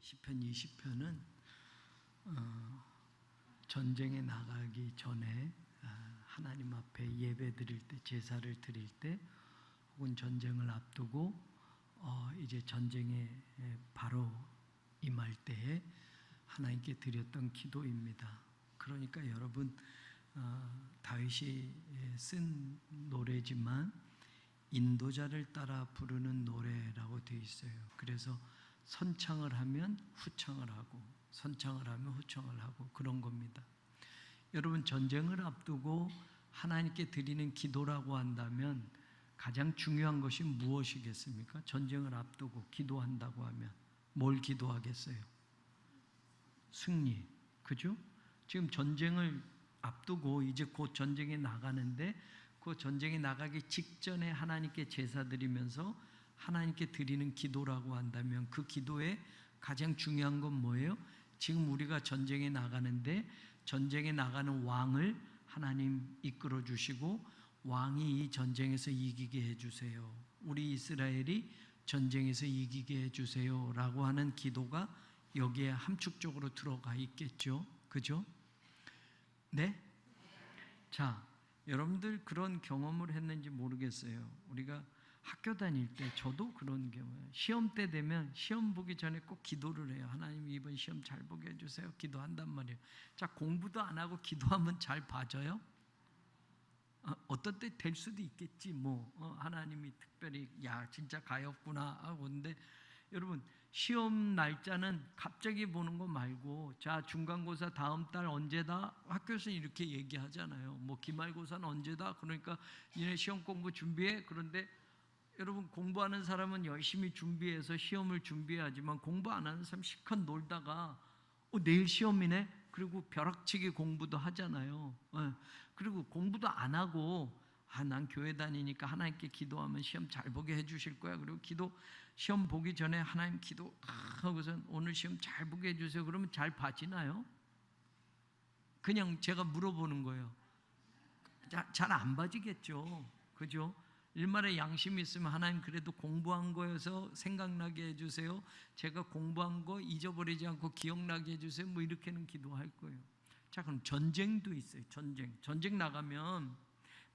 시편 20편은 전쟁에 나가기 전에 하나님 앞에 예배 드릴 때, 제사를 드릴 때, 혹은 전쟁을 앞두고 이제 전쟁에 바로 임할 때에 하나님께 드렸던 기도입니다. 그러니까 여러분, 다윗이 쓴 노래지만 인도자를 따라 부르는 노래라고 되어 있어요. 그래서 선창을 하면 후창을 하고, 선창을 하면 후창을 하고, 그런 겁니다. 여러분, 전쟁을 앞두고 하나님께 드리는 기도라고 한다면 가장 중요한 것이 무엇이겠습니까? 전쟁을 앞두고 기도한다고 하면 뭘 기도하겠어요? 승리, 그죠? 지금 전쟁을 앞두고 이제 곧 전쟁에 나가는데, 그 전쟁에 나가기 직전에 하나님께 제사 드리면서 하나님께 드리는 기도라고 한다면 그 기도에 가장 중요한 건 뭐예요? 지금 우리가 전쟁에 나가는데 전쟁에 나가는 왕을 하나님 이끌어 주시고 왕이 이 전쟁에서 이기게 해주세요. 우리 이스라엘이 전쟁에서 이기게 해주세요 라고 하는 기도가 여기에 함축적으로 들어가 있겠죠. 그죠? 네? 자, 여러분들 그런 경험을 했는지 모르겠어요. 우리가 학교 다닐 때 저도 그런 경우예요. 시험 때 되면 시험 보기 전에 꼭 기도를 해요. 하나님 이번 시험 잘 보게 해주세요. 기도한단 말이에요. 자, 공부도 안 하고 기도하면 잘 봐져요? 어떤 때 될 수도 있겠지 뭐. 하나님이 특별히 야 진짜 가엾구나 하고. 근데 여러분, 시험 날짜는 갑자기 보는 거 말고, 자 중간고사 다음 달 언제다? 학교에서 이렇게 얘기하잖아요. 뭐 기말고사는 언제다? 그러니까 니네 시험 공부 준비해. 그런데 여러분, 공부하는 사람은 열심히 준비해서 시험을 준비하지만 공부 안 하는 사람 실컷 놀다가 내일 시험이네? 그리고 벼락치기 공부도 하잖아요. 그리고 공부도 안 하고 난 교회 다니니까 하나님께 기도하면 시험 잘 보게 해주실 거야. 그리고 시험 보기 전에 하나님 기도 하고서 오늘 시험 잘 보게 해주세요. 그러면 잘 봐지나요? 그냥 제가 물어보는 거예요. 잘 안 봐지겠죠. 그죠? 일말의 양심이 있으면 하나님 그래도 공부한 거여서 생각나게 해주세요. 제가 공부한 거 잊어버리지 않고 기억나게 해주세요. 뭐 이렇게는 기도할 거예요. 자, 그럼 전쟁도 있어요. 전쟁 나가면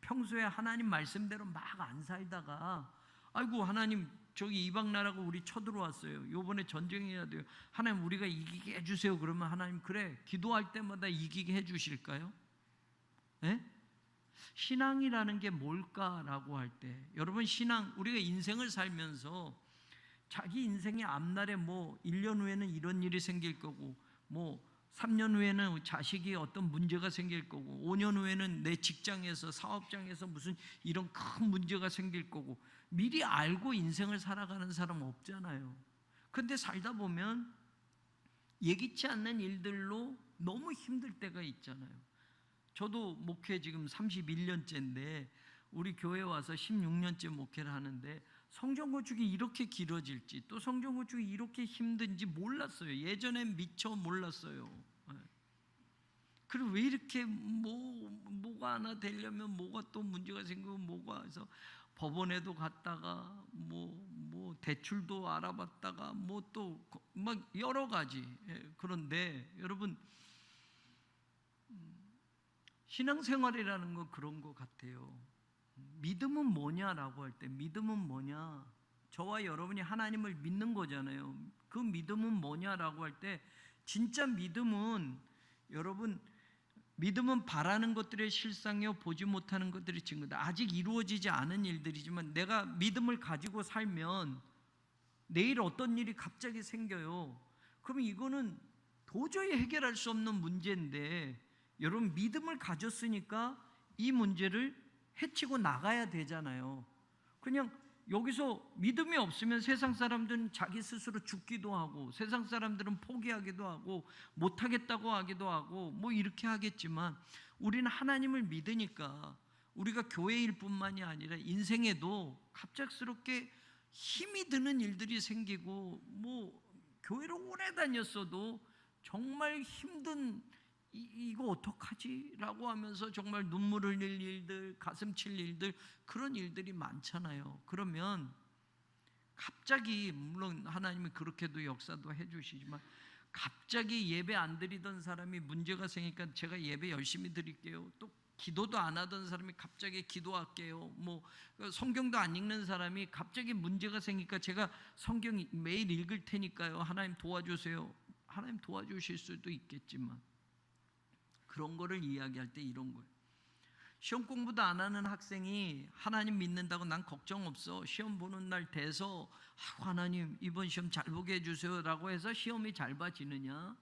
평소에 하나님 말씀대로 막 안 살다가 아이고 하나님 저기 이방 나라가 우리 쳐들어왔어요. 요번에 전쟁해야 돼요. 하나님 우리가 이기게 해주세요. 그러면 하나님 그래 기도할 때마다 이기게 해주실까요? 네? 신앙이라는 게 뭘까라고 할 때, 여러분 신앙, 우리가 인생을 살면서 자기 인생의 앞날에 뭐 1년 후에는 이런 일이 생길 거고, 뭐 3년 후에는 자식이 어떤 문제가 생길 거고, 5년 후에는 내 직장에서 사업장에서 무슨 이런 큰 문제가 생길 거고, 미리 알고 인생을 살아가는 사람 없잖아요. 그런데 살다 보면 예기치 않는 일들로 너무 힘들 때가 있잖아요. 저도 목회 지금 31년째인데 우리 교회 와서 16년째 목회를 하는데 성경건축이 이렇게 길어질지, 또 성경건축이 이렇게 힘든지 몰랐어요. 예전엔 미처 몰랐어요. 그리고 왜 이렇게 뭐가 하나 되려면 뭐가 또 문제가 생기고, 뭐가 해서 법원에도 갔다가 뭐 대출도 알아봤다가 뭐 또 막 여러 가지. 그런데 여러분, 신앙생활이라는 건 그런 것 같아요. 믿음은 뭐냐라고 할 때, 믿음은 뭐냐? 저와 여러분이 하나님을 믿는 거잖아요. 그 믿음은 뭐냐라고 할 때, 진짜 믿음은, 여러분, 믿음은 바라는 것들의 실상이요 보지 못하는 것들의 증거다. 아직 이루어지지 않은 일들이지만 내가 믿음을 가지고 살면 내일 어떤 일이 갑자기 생겨요. 그러면 이거는 도저히 해결할 수 없는 문제인데, 여러분 믿음을 가졌으니까 이 문제를 해치고 나가야 되잖아요. 그냥 여기서 믿음이 없으면 세상 사람들은 자기 스스로 죽기도 하고, 세상 사람들은 포기하기도 하고, 못하겠다고 하기도 하고, 뭐 이렇게 하겠지만, 우리는 하나님을 믿으니까 우리가 교회일 뿐만이 아니라 인생에도 갑작스럽게 힘이 드는 일들이 생기고, 뭐 교회를 오래 다녔어도 정말 힘든 이거 어떡하지? 라고 하면서 정말 눈물 흘릴 일들, 가슴 칠 일들, 그런 일들이 많잖아요. 그러면 갑자기, 물론 하나님이 그렇게도 역사도 해주시지만, 갑자기 예배 안 드리던 사람이 문제가 생기니까 제가 예배 열심히 드릴게요. 또 기도도 안 하던 사람이 갑자기 기도할게요. 뭐 성경도 안 읽는 사람이 갑자기 문제가 생기니까 제가 성경 매일 읽을 테니까요, 하나님 도와주세요. 하나님 도와주실 수도 있겠지만, 그런 거를 이야기할 때 이런 거예요. 시험 공부도 안 하는 학생이 하나님 믿는다고 난 걱정 없어, 시험 보는 날 돼서 하나님 이번 시험 잘 보게 해주세요 라고 해서 시험이 잘 봐지느냐?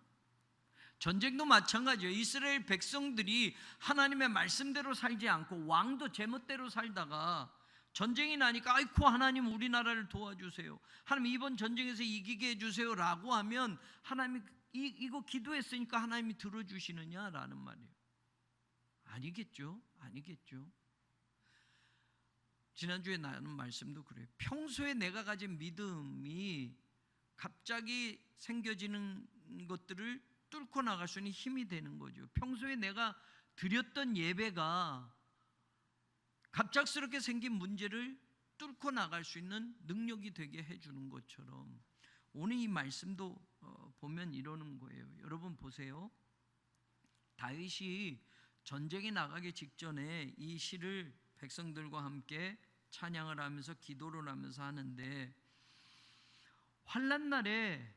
전쟁도 마찬가지예요. 이스라엘 백성들이 하나님의 말씀대로 살지 않고 왕도 제멋대로 살다가 전쟁이 나니까 아이고 하나님 우리나라를 도와주세요, 하나님 이번 전쟁에서 이기게 해주세요 라고 하면 하나님이 이거 기도했으니까 하나님이 들어주시느냐라는 말이에요. 아니겠죠. 아니겠죠. 지난주에 나눈 말씀도 그래요. 평소에 내가 가진 믿음이 갑자기 생겨지는 것들을 뚫고 나갈 수 있는 힘이 되는 거죠. 평소에 내가 드렸던 예배가 갑작스럽게 생긴 문제를 뚫고 나갈 수 있는 능력이 되게 해주는 것처럼, 오늘 이 말씀도 보면 이러는 거예요. 여러분 보세요. 다윗이 전쟁에 나가기 직전에 이 시를 백성들과 함께 찬양을 하면서 기도를 하면서 하는데, 환난 날에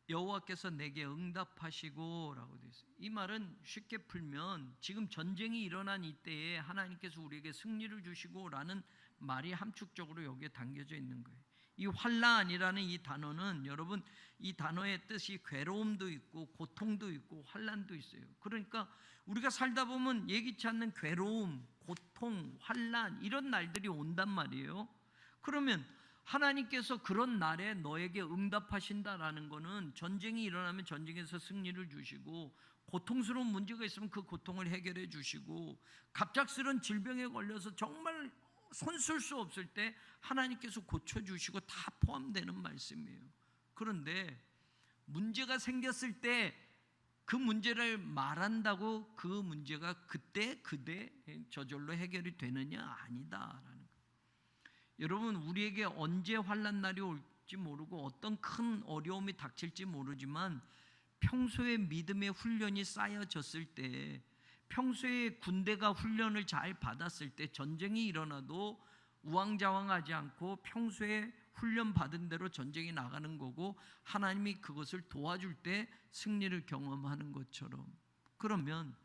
여호와께서 내게 응답하시고 라고 되어 있어요. 이 말은 쉽게 풀면 지금 전쟁이 일어난 이때에 하나님께서 우리에게 승리를 주시고 라는 말이 함축적으로 여기에 담겨져 있는 거예요. 이 환난이라는 이 단어는, 여러분 이 단어의 뜻이 괴로움도 있고 고통도 있고 환난도 있어요. 그러니까 우리가 살다 보면 예기치 않는 괴로움, 고통, 환난 이런 날들이 온단 말이에요. 그러면 하나님께서 그런 날에 너에게 응답하신다라는 것은 전쟁이 일어나면 전쟁에서 승리를 주시고, 고통스러운 문제가 있으면 그 고통을 해결해 주시고, 갑작스러운 질병에 걸려서 정말 손쓸 수 없을 때 하나님께서 고쳐주시고 다 포함되는 말씀이에요. 그런데 문제가 생겼을 때 그 문제를 말한다고 그 문제가 그때 저절로 해결이 되느냐? 아니다라는 거예요. 여러분, 우리에게 언제 환난 날이 올지 모르고 어떤 큰 어려움이 닥칠지 모르지만, 평소에 믿음의 훈련이 쌓여졌을 때, 평소에 군대가 훈련을 잘 받았을 때 전쟁이 일어나도 우왕좌왕하지 않고 평소에 훈련 받은 대로 전쟁이 나가는 거고, 하나님이 그것을 도와줄 때 승리를 경험하는 것처럼, 그러면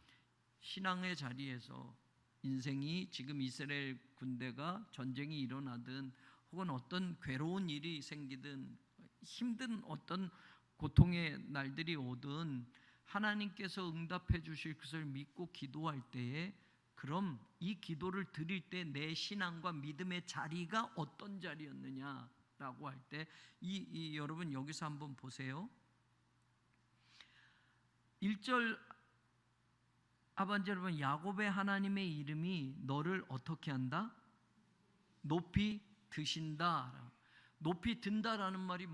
신앙의 자리에서 인생이 지금 이스라엘 군대가 전쟁이 일어나든 혹은 어떤 괴로운 일이 생기든 힘든 어떤 고통의 날들이 오든 하나님께서 응답해 주실 것을 믿고 기도할 때에, 그럼 이 기도를 드릴 때 내 신앙과 믿음의 자리가 어떤 자리였느냐라고 할 때, 여러분 여기서 한번 보세요. 1절 하반절 여러분, 야곱의 하나님의 이름이 너를 어떻게 한다? 높이 드신다. 높이 든다라는 말이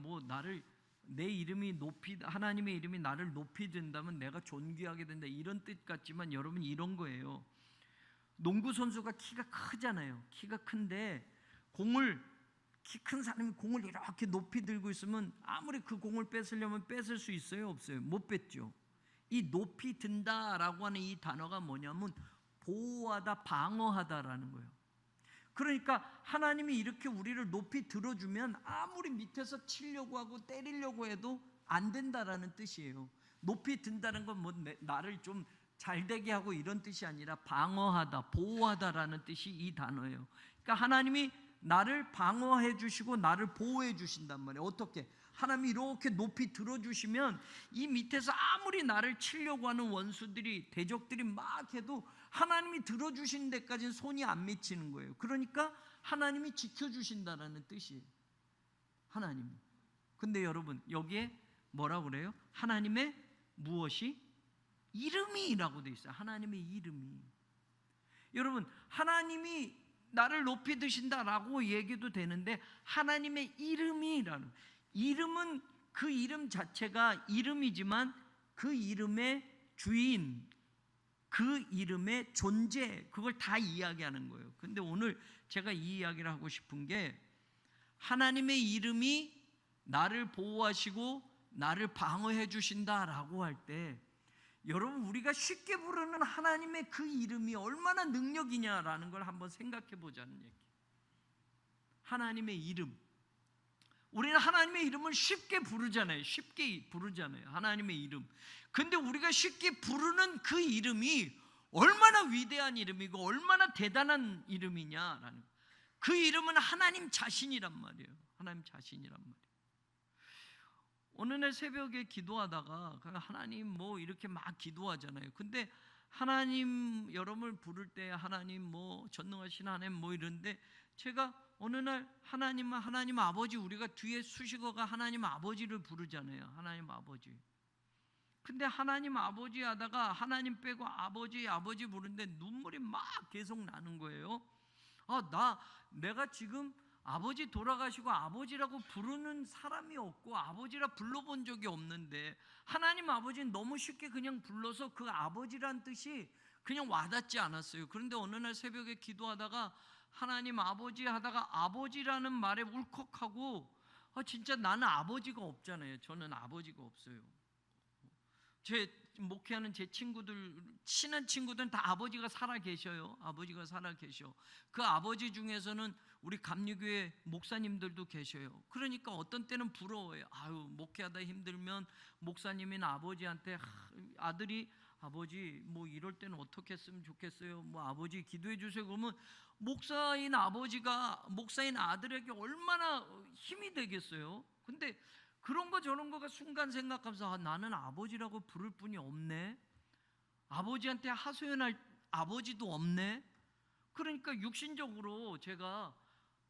내 이름이 하나님의 이름이 나를 높이 든다면 내가 존귀하게 된다 이런 뜻 같지만, 여러분 이런 거예요. 농구 선수가 키가 크잖아요. 키가 큰데 키 큰 사람이 공을 이렇게 높이 들고 있으면 아무리 그 공을 뺏으려면 뺏을 수 있어요? 없어요? 못 뺏죠. 이 높이 든다라고 하는 이 단어가 뭐냐면 보호하다, 방어하다라는 거예요. 그러니까 하나님이 이렇게 우리를 높이 들어주면 아무리 밑에서 치려고 하고 때리려고 해도 안 된다라는 뜻이에요. 높이 든다는 건 나를 좀 잘되게 하고 이런 뜻이 아니라 방어하다, 보호하다라는 뜻이 이 단어예요. 그러니까 하나님이 나를 방어해 주시고 나를 보호해 주신단 말이에요. 어떻게? 하나님이 이렇게 높이 들어주시면 이 밑에서 아무리 나를 치려고 하는 원수들이, 대적들이 막 해도 하나님이 들어주신 데까지는 손이 안 미치는 거예요. 그러니까 하나님이 지켜주신다는 뜻이에요. 하나님이. 근데 여러분 여기에 뭐라고 그래요? 하나님의 무엇이? 이름이라고 돼 있어요. 하나님의 이름이. 여러분 하나님이 나를 높이 드신다라고 얘기도 되는데, 하나님의 이름이라는, 이름은 그 이름 자체가 이름이지만 그 이름의 주인, 그 이름의 존재, 그걸 다 이야기하는 거예요. 근데 오늘 제가 이 이야기를 하고 싶은 게, 하나님의 이름이 나를 보호하시고 나를 방어해 주신다라고 할 때, 여러분 우리가 쉽게 부르는 하나님의 그 이름이 얼마나 능력이냐라는 걸 한번 생각해 보자는 얘기. 하나님의 이름, 우리는 하나님의 이름을 쉽게 부르잖아요. 쉽게 부르잖아요, 하나님의 이름. 근데 우리가 쉽게 부르는 그 이름이 얼마나 위대한 이름이고 얼마나 대단한 이름이냐라는, 그 이름은 하나님 자신이란 말이에요. 하나님 자신이란 말이에요. 어느 날 새벽에 기도하다가 하나님 뭐 이렇게 막 기도하잖아요. 근데 하나님 여러분을 부를 때 하나님 뭐 전능하신 하나님 뭐 이런데, 제가 어느 날 하나님은 하나님 아버지, 우리가 뒤에 수식어가 하나님 아버지를 부르잖아요. 하나님 아버지. 근데 하나님 아버지 하다가 하나님 빼고 아버지 아버지 부르는데 눈물이 막 계속 나는 거예요. 내가 지금 아버지 돌아가시고 아버지라고 부르는 사람이 없고 아버지라 불러본 적이 없는데, 하나님 아버지는 너무 쉽게 그냥 불러서 그 아버지란 뜻이 그냥 와닿지 않았어요. 그런데 어느 날 새벽에 기도하다가 하나님 아버지 하다가 아버지라는 말에 울컥하고, 진짜 나는 아버지가 없잖아요. 저는 아버지가 없어요. 제 목회하는 제 친구들, 친한 친구들은 다 아버지가 살아 계셔요. 아버지가 살아 계셔. 그 아버지 중에서는 우리 감리교회 목사님들도 계셔요. 그러니까 어떤 때는 부러워요. 목회하다 힘들면 목사님이나 아버지한테 아들이 아버지 뭐 이럴 때는 어떻게 했으면 좋겠어요, 뭐 아버지 기도해 주세요. 그러면 목사인 아버지가 목사인 아들에게 얼마나 힘이 되겠어요. 근데 그런 거 저런 거가 순간 생각하면서, 나는 아버지라고 부를 분이 없네, 아버지한테 하소연할 아버지도 없네. 그러니까 육신적으로 제가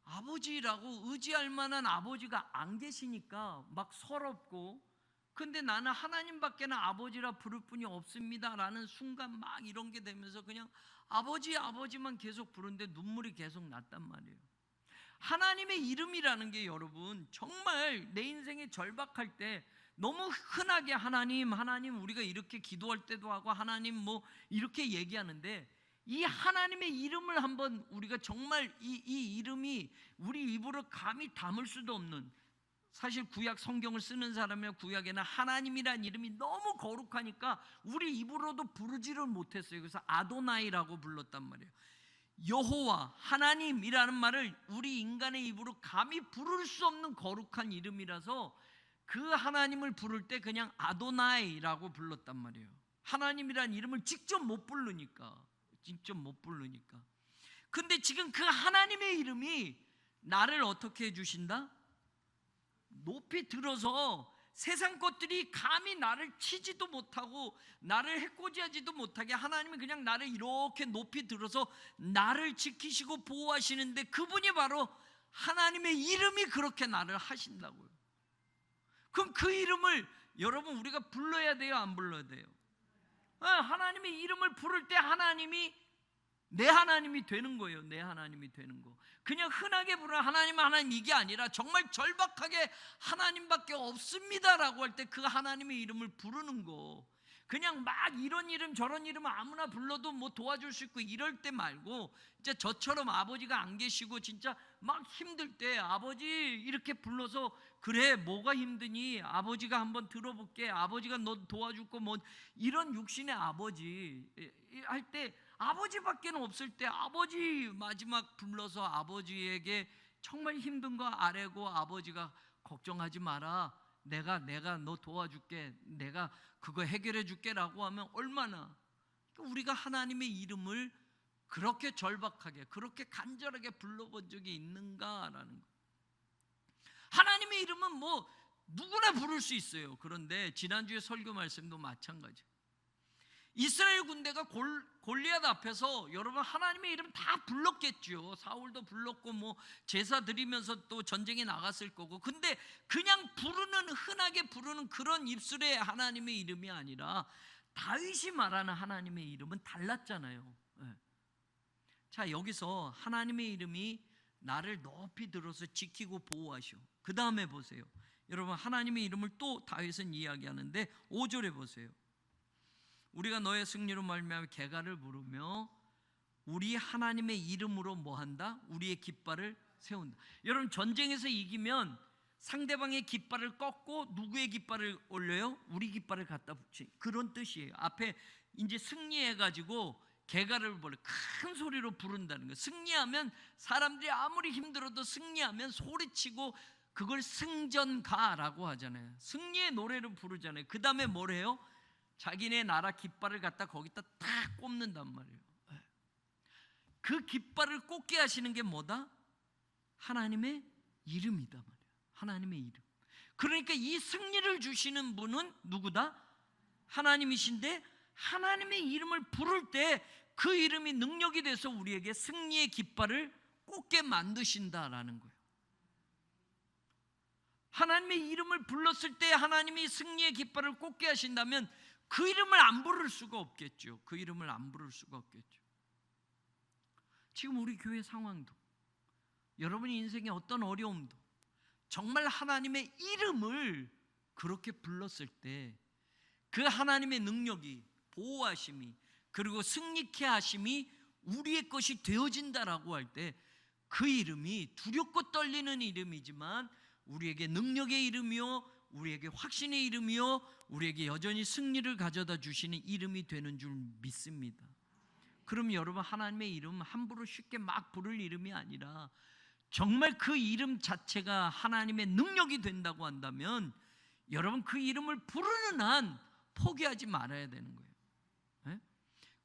아버지라고 의지할 만한 아버지가 안 계시니까 막 서럽고, 근데 나는 하나님밖에는 아버지라 부를 분이 없습니다라는 순간 막 이런 게 되면서 그냥 아버지 아버지만 계속 부르는데 눈물이 계속 났단 말이에요. 하나님의 이름이라는 게 여러분 정말 내 인생에 절박할 때 너무 흔하게 하나님 하나님 우리가 이렇게 기도할 때도 하고 하나님 뭐 이렇게 얘기하는데, 이 하나님의 이름을 한번 우리가 정말 이 이름이 우리 입으로 감히 담을 수도 없는, 사실 구약 성경을 쓰는 사람이나 구약에는 하나님이란 이름이 너무 거룩하니까 우리 입으로도 부르지를 못했어요. 그래서 아도나이라고 불렀단 말이에요. 여호와 하나님이라는 말을 우리 인간의 입으로 감히 부를 수 없는 거룩한 이름이라서 그 하나님을 부를 때 그냥 아도나이라고 불렀단 말이에요. 하나님이라는 이름을 직접 못 부르니까. 근데 지금 그 하나님의 이름이 나를 어떻게 해주신다? 높이 들어서 세상 것들이 감히 나를 치지도 못하고 나를 해코지하지도 못하게 하나님이 그냥 나를 이렇게 높이 들어서 나를 지키시고 보호하시는데, 그분이 바로 하나님의 이름이 그렇게 나를 하신다고요. 그럼 그 이름을 여러분 우리가 불러야 돼요, 안 불러야 돼요? 하나님의 이름을 부를 때 하나님이 내 하나님이 되는 거예요. 내 하나님이 되는 거. 그냥 흔하게 부르는 하나님 이게 아니라 정말 절박하게 하나님밖에 없습니다라고 할 때 그 하나님의 이름을 부르는 거. 그냥 막 이런 이름 저런 이름 아무나 불러도 뭐 도와줄 수 있고 이럴 때 말고, 이제 저처럼 아버지가 안 계시고 진짜 막 힘들 때 아버지 이렇게 불러서, 그래 뭐가 힘드니 아버지가 한번 들어볼게, 아버지가 너 도와줄 거 뭐 이런 육신의 아버지 할 때, 아버지밖에는 없을 때 아버지 마지막 불러서 아버지에게 정말 힘든 거 아뢰고, 아버지가 걱정하지 마라, 내가 너 도와줄게, 내가 그거 해결해 줄게라고 하면 얼마나 우리가 하나님의 이름을 그렇게 절박하게 그렇게 간절하게 불러본 적이 있는가라는 거. 하나님의 이름은 뭐 누구나 부를 수 있어요. 그런데 지난주에 설교 말씀도 마찬가지. 이스라엘 군대가 골리앗 앞에서 여러분 하나님의 이름 다 불렀겠죠. 사울도 불렀고 뭐 제사 드리면서 또 전쟁에 나갔을 거고. 근데 그냥 부르는, 흔하게 부르는 그런 입술의 하나님의 이름이 아니라 다윗이 말하는 하나님의 이름은 달랐잖아요. 자, 여기서 하나님의 이름이 나를 높이 들어서 지키고 보호하시오. 그 다음에 보세요. 여러분 하나님의 이름을 또 다윗은 이야기하는데 5절에 보세요. 우리가 너의 승리로 말미암아 개가를 부르며 우리 하나님의 이름으로 뭐한다? 우리의 깃발을 세운다. 여러분, 전쟁에서 이기면 상대방의 깃발을 꺾고 누구의 깃발을 올려요? 우리 깃발을 갖다 붙이. 그런 뜻이에요. 앞에 이제 승리해가지고 개가를 벌려 큰 소리로 부른다는 거예요. 승리하면 사람들이 아무리 힘들어도 승리하면 소리치고 그걸 승전가라고 하잖아요. 승리의 노래를 부르잖아요. 그 다음에 뭘 해요? 자기네 나라 깃발을 갖다 거기다 딱 꼽는단 말이에요. 그 깃발을 꽂게 하시는 게 뭐다? 하나님의 이름이다 말이에요. 하나님의 이름. 그러니까 이 승리를 주시는 분은 누구다? 하나님이신데, 하나님의 이름을 부를 때 그 이름이 능력이 돼서 우리에게 승리의 깃발을 꽂게 만드신다라는 거예요. 하나님의 이름을 불렀을 때 하나님이 승리의 깃발을 꽂게 하신다면 그 이름을 안 부를 수가 없겠죠. 그 이름을 안 부를 수가 없겠죠. 지금 우리 교회 상황도, 여러분의 인생의 어떤 어려움도 정말 하나님의 이름을 그렇게 불렀을 때 그 하나님의 능력이, 보호하심이, 그리고 승리케 하심이 우리의 것이 되어진다라고 할 때 그 이름이 두렵고 떨리는 이름이지만 우리에게 능력의 이름이요, 우리에게 확신의 이름이요, 우리에게 여전히 승리를 가져다 주시는 이름이 되는 줄 믿습니다. 그럼 여러분, 하나님의 이름 함부로 쉽게 막 부를 이름이 아니라 정말 그 이름 자체가 하나님의 능력이 된다고 한다면 여러분, 그 이름을 부르는 한 포기하지 말아야 되는 거예요. 네?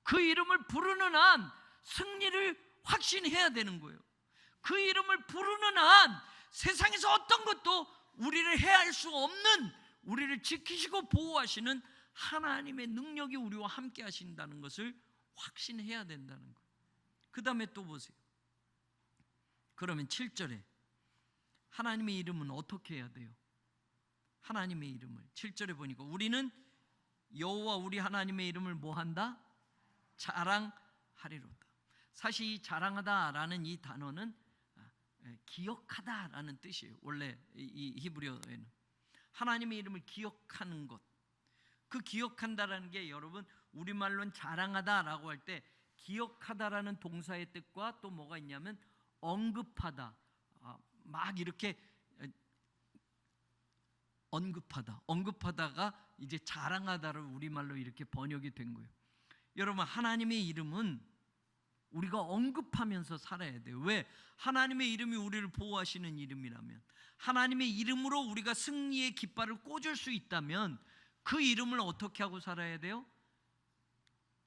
그 이름을 부르는 한 승리를 확신해야 되는 거예요. 그 이름을 부르는 한 세상에서 어떤 것도 우리를 해할 수 없는, 우리를 지키시고 보호하시는 하나님의 능력이 우리와 함께 하신다는 것을 확신해야 된다는 거예요. 그 다음에 또 보세요. 그러면 7절에 하나님의 이름은 어떻게 해야 돼요? 하나님의 이름을 7절에 보니까 우리는 여호와 우리 하나님의 이름을 뭐한다? 자랑하리로다. 사실 이 자랑하다라는 이 단어는 기억하다라는 뜻이에요. 원래 이 히브리어에는 하나님의 이름을 기억하는 것, 그 기억한다라는 게 여러분 우리말로는 자랑하다라고 할 때 기억하다라는 동사의 뜻과 또 뭐가 있냐면 언급하다, 막 이렇게 언급하다가 이제 자랑하다를 우리말로 이렇게 번역이 된 거예요. 여러분, 하나님의 이름은 우리가 언급하면서 살아야 돼요. 왜? 하나님의 이름이 우리를 보호하시는 이름이라면, 하나님의 이름으로 우리가 승리의 깃발을 꽂을 수 있다면 그 이름을 어떻게 하고 살아야 돼요?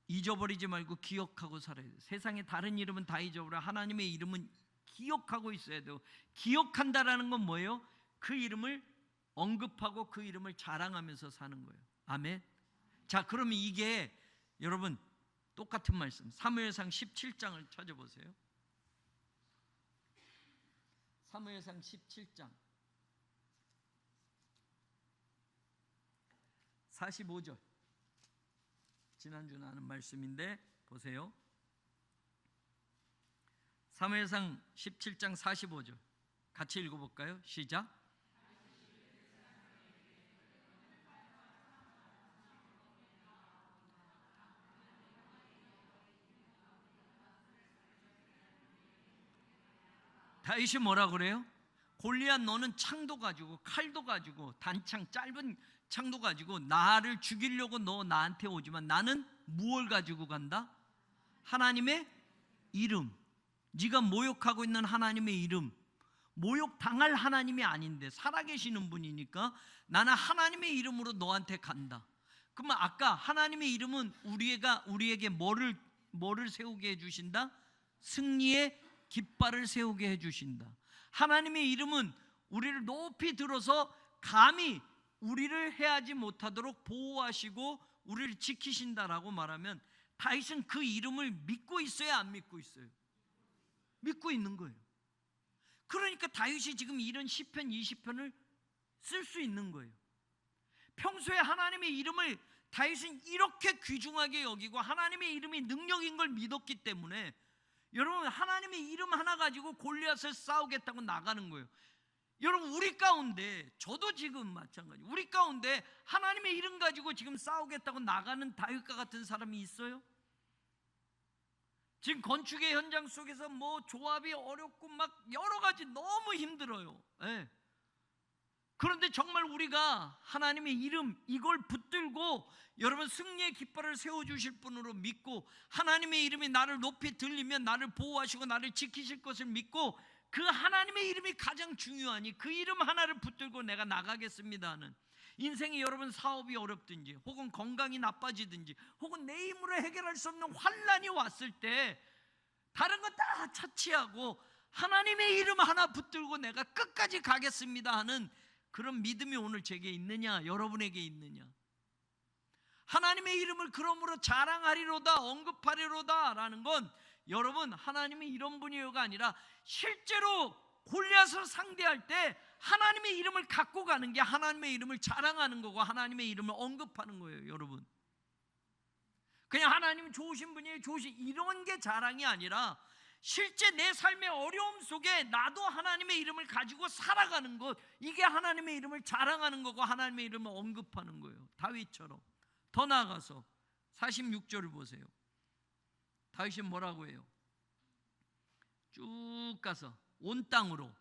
잊어버리지 말고 기억하고 살아야 돼요. 세상의 다른 이름은 다 잊어버려. 하나님의 이름은 기억하고 있어야 돼요. 기억한다라는 건 뭐예요? 그 이름을 언급하고 그 이름을 자랑하면서 사는 거예요. 아멘. 자, 그러면 이게 여러분 똑같은 말씀, 사무엘상 17장을 찾아보세요. 사무엘상 17장 45절, 지난주 나눈 말씀인데 보세요. 사무엘상 17장 45절 같이 읽어볼까요? 시작. 다윗이 뭐라 그래요? 골리앗, 너는 창도 가지고 칼도 가지고 단창, 짧은 창도 가지고 나를 죽이려고 너 나한테 오지만 나는 무엇을 가지고 간다? 하나님의 이름. 네가 모욕하고 있는 하나님의 이름, 모욕당할 하나님이 아닌데 살아계시는 분이니까 나는 하나님의 이름으로 너한테 간다. 그러면 아까 하나님의 이름은 우리에게 뭐를 세우게 해주신다? 승리의 깃발을 세우게 해주신다. 하나님의 이름은 우리를 높이 들어서 감히 우리를 해하지 못하도록 보호하시고 우리를 지키신다라고 말하면 다윗은 그 이름을 믿고 있어요, 안 믿고 있어요? 믿고 있는 거예요. 그러니까 다윗이 지금 이런 시편 20편을 쓸 수 있는 거예요. 평소에 하나님의 이름을 다윗은 이렇게 귀중하게 여기고 하나님의 이름이 능력인 걸 믿었기 때문에 여러분, 하나님의 이름 하나 가지고 골리앗을 싸우겠다고 나가는 거예요. 여러분, 우리 가운데, 저도 지금 마찬가지, 우리 가운데 하나님의 이름 가지고 지금 싸우겠다고 나가는 다윗과 같은 사람이 있어요? 지금 건축의 현장 속에서 뭐 조합이 어렵고 막 여러 가지 너무 힘들어요. 예. 그런데 정말 우리가 하나님의 이름 이걸 붙들고 여러분 승리의 깃발을 세워주실 분으로 믿고 하나님의 이름이 나를 높이 들리면 나를 보호하시고 나를 지키실 것을 믿고 그 하나님의 이름이 가장 중요하니 그 이름 하나를 붙들고 내가 나가겠습니다 하는, 인생이 여러분 사업이 어렵든지 혹은 건강이 나빠지든지 혹은 내 힘으로 해결할 수 없는 환난이 왔을 때 다른 거 다 차치하고 하나님의 이름 하나 붙들고 내가 끝까지 가겠습니다 하는 그런 믿음이 오늘 제게 있느냐, 여러분에게 있느냐? 하나님의 이름을 그러므로 자랑하리로다, 언급하리로다 라는 건 여러분 하나님이 이런 분이요가 아니라 실제로 골리앗을 상대할 때 하나님의 이름을 갖고 가는 게 하나님의 이름을 자랑하는 거고 하나님의 이름을 언급하는 거예요. 여러분 그냥 하나님 좋으신 분이에요, 이런 게 자랑이 아니라 실제 내 삶의 어려움 속에 나도 하나님의 이름을 가지고 살아가는 것, 이게 하나님의 이름을 자랑하는 거고 하나님의 이름을 언급하는 거예요. 다윗처럼. 더 나아가서 46절을 보세요. 다윗이 뭐라고 해요? 쭉 가서 온 땅으로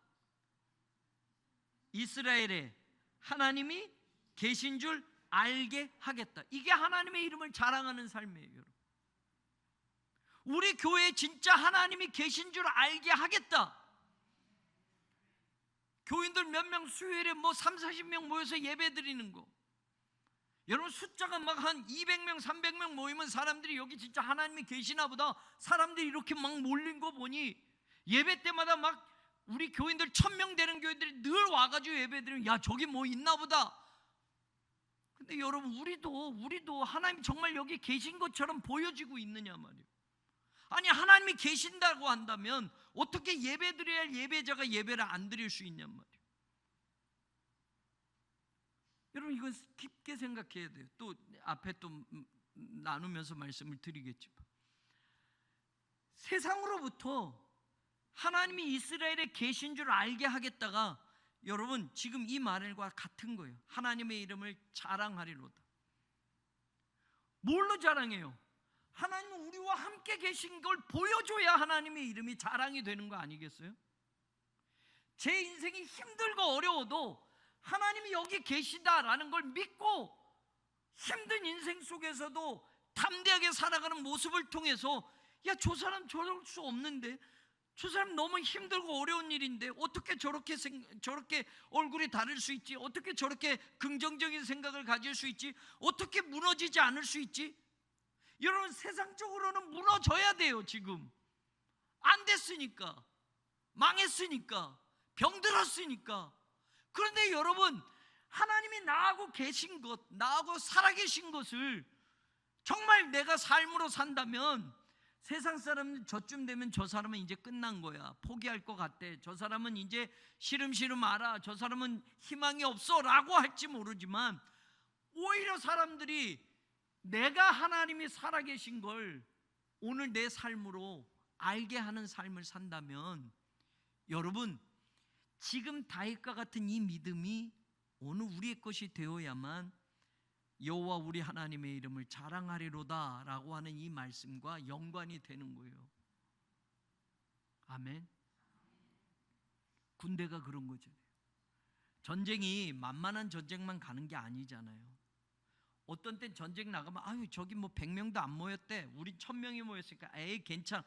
이스라엘에 하나님이 계신 줄 알게 하겠다. 이게 하나님의 이름을 자랑하는 삶이에요. 여러분. 우리 교회에 진짜 하나님이 계신 줄 알게 하겠다. 교인들 몇 명 수요일에 뭐 3, 40명 모여서 예배 드리는 거, 여러분 숫자가 막 한 200명, 300명 모이면 사람들이 여기 진짜 하나님이 계시나 보다, 사람들이 이렇게 막 몰린 거 보니 예배 때마다 막 우리 교인들 1000명 되는 교인들이 늘 와가지고 예배 드리면 야 저기 뭐 있나 보다. 근데 여러분 우리도 하나님 정말 여기 계신 것처럼 보여지고 있느냐 말이에요. 아니 하나님이 계신다고 한다면 어떻게 예배 드려야 할 예배자가 예배를 안 드릴 수 있냔 말이에요. 여러분 이건 깊게 생각해야 돼요. 또 앞에 또 나누면서 말씀을 드리겠지만 세상으로부터 하나님이 이스라엘에 계신 줄 알게 하겠다가 여러분 지금 이 말과 같은 거예요. 하나님의 이름을 자랑하리로다. 뭘로 자랑해요? 하나님은 우리와 함께 계신 걸 보여줘야 하나님의 이름이 자랑이 되는 거 아니겠어요? 제 인생이 힘들고 어려워도 하나님이 여기 계시다라는 걸 믿고 힘든 인생 속에서도 담대하게 살아가는 모습을 통해서 야, 저 사람 저럴 수 없는데, 저 사람 너무 힘들고 어려운 일인데 어떻게 저렇게 얼굴이 다를 수 있지? 어떻게 저렇게 긍정적인 생각을 가질 수 있지? 어떻게 무너지지 않을 수 있지? 여러분 세상적으로는 무너져야 돼요. 지금 안 됐으니까, 망했으니까, 병들었으니까. 그런데 여러분 하나님이 나하고 계신 것, 나하고 살아계신 것을 정말 내가 삶으로 산다면 세상 사람은 저쯤 되면 저 사람은 이제 끝난 거야, 포기할 것 같대, 저 사람은 이제 시름시름 알아, 저 사람은 희망이 없어 라고 할지 모르지만 오히려 사람들이 내가 하나님이 살아계신 걸 오늘 내 삶으로 알게 하는 삶을 산다면 여러분 지금 다윗과 같은 이 믿음이 오늘 우리의 것이 되어야만 여호와 우리 하나님의 이름을 자랑하리로다 라고 하는 이 말씀과 연관이 되는 거예요. 아멘. 군대가 그런 거잖아요. 전쟁이 만만한 전쟁만 가는 게 아니잖아요. 어떤 땐 전쟁 나가면 아유 저기 뭐 100명도 안 모였대, 우리 1000명이 모였으니까 에이 괜찮아.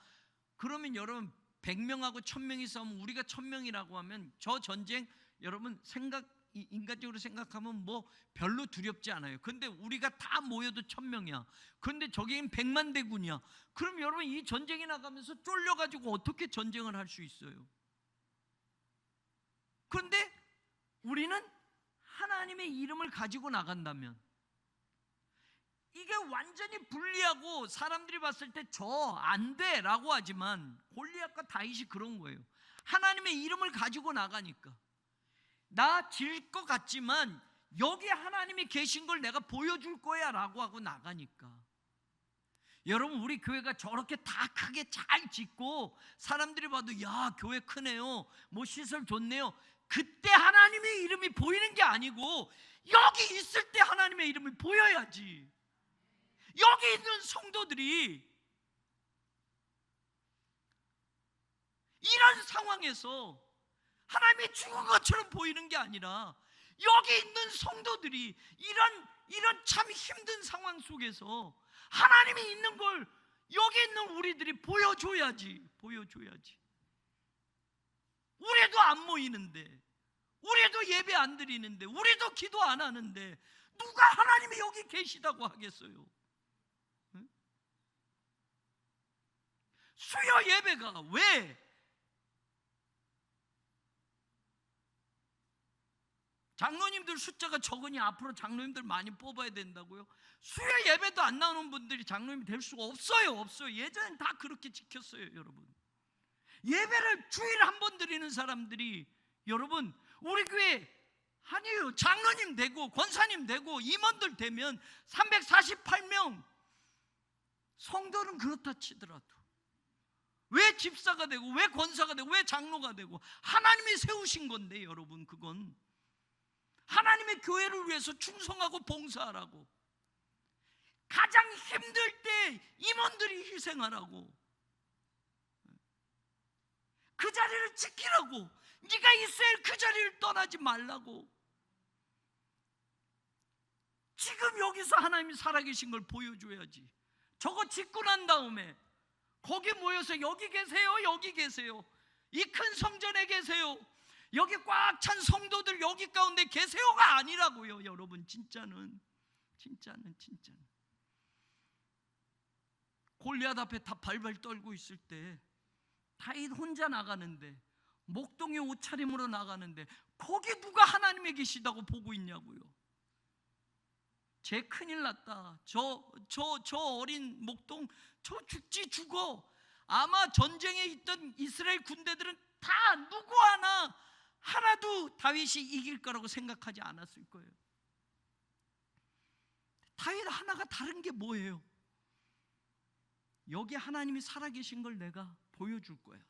그러면 여러분 100명하고 1000명이 싸우면 우리가 1000명이라고 하면 저 전쟁 여러분 인간적으로 생각하면 뭐 별로 두렵지 않아요. 근데 우리가 다 모여도 1000명이야. 근데 저기는 100만 대군이야. 그럼 여러분 이 전쟁에 나가면서 쫄려가지고 어떻게 전쟁을 할 수 있어요? 그런데 우리는 하나님의 이름을 가지고 나간다면 이게 완전히 불리하고 사람들이 봤을 때 저 안 돼 라고 하지만 골리앗과 다윗이 그런 거예요. 하나님의 이름을 가지고 나가니까 나 질 것 같지만 여기 하나님이 계신 걸 내가 보여줄 거야 라고 하고 나가니까. 여러분 우리 교회가 저렇게 다 크게 잘 짓고 사람들이 봐도 야 교회 크네요, 뭐 시설 좋네요, 그때 하나님의 이름이 보이는 게 아니고 여기 있을 때 하나님의 이름이 보여야지. 여기 있는 성도들이 이런 상황에서 하나님이 죽은 것처럼 보이는 게 아니라 여기 있는 성도들이 이런 참 힘든 상황 속에서 하나님이 있는 걸 여기 있는 우리들이 보여줘야지. 우리도 안 모이는데, 우리도 예배 안 드리는데, 우리도 기도 안 하는데 누가 하나님이 여기 계시다고 하겠어요? 응? 수요 예배가 왜 장로님들 숫자가 적으니 앞으로 장로님들 많이 뽑아야 된다고요? 수요 예배도 안 나오는 분들이 장로님이 될 수가 없어요. 예전엔 다 그렇게 지켰어요. 여러분, 예배를 주일에 한 번 드리는 사람들이, 여러분, 우리 교회 아니에요. 장로님 되고 권사님 되고 임원들 되면 348명, 성도는 그렇다 치더라도 왜 집사가 되고 왜 권사가 되고 왜 장로가 되고, 하나님이 세우신 건데 여러분, 그건 하나님의 교회를 위해서 충성하고 봉사하라고, 가장 힘들 때 임원들이 희생하라고, 그 자리를 지키라고, 네가 이스라엘 그 자리를 떠나지 말라고. 지금 여기서 하나님이 살아계신 걸 보여줘야지. 저거 짓고 난 다음에 거기 모여서 여기 계세요, 여기 계세요, 이 큰 성전에 계세요, 여기 꽉 찬 성도들 여기 가운데 계세요가 아니라고요. 여러분, 진짜는 골리앗 앞에 다 발발 떨고 있을 때 다윗 혼자 나가는데, 목동의 옷차림으로 나가는데 거기 누가 하나님이 계시다고 보고 있냐고요. 쟤 큰일 났다, 저 어린 목동 저 죽지 죽어. 아마 전쟁에 있던 이스라엘 군대들은 다 누구 하나도 다윗이 이길 거라고 생각하지 않았을 거예요. 다윗 하나가 다른 게 뭐예요? 여기 하나님이 살아계신 걸 내가 보여줄 거야.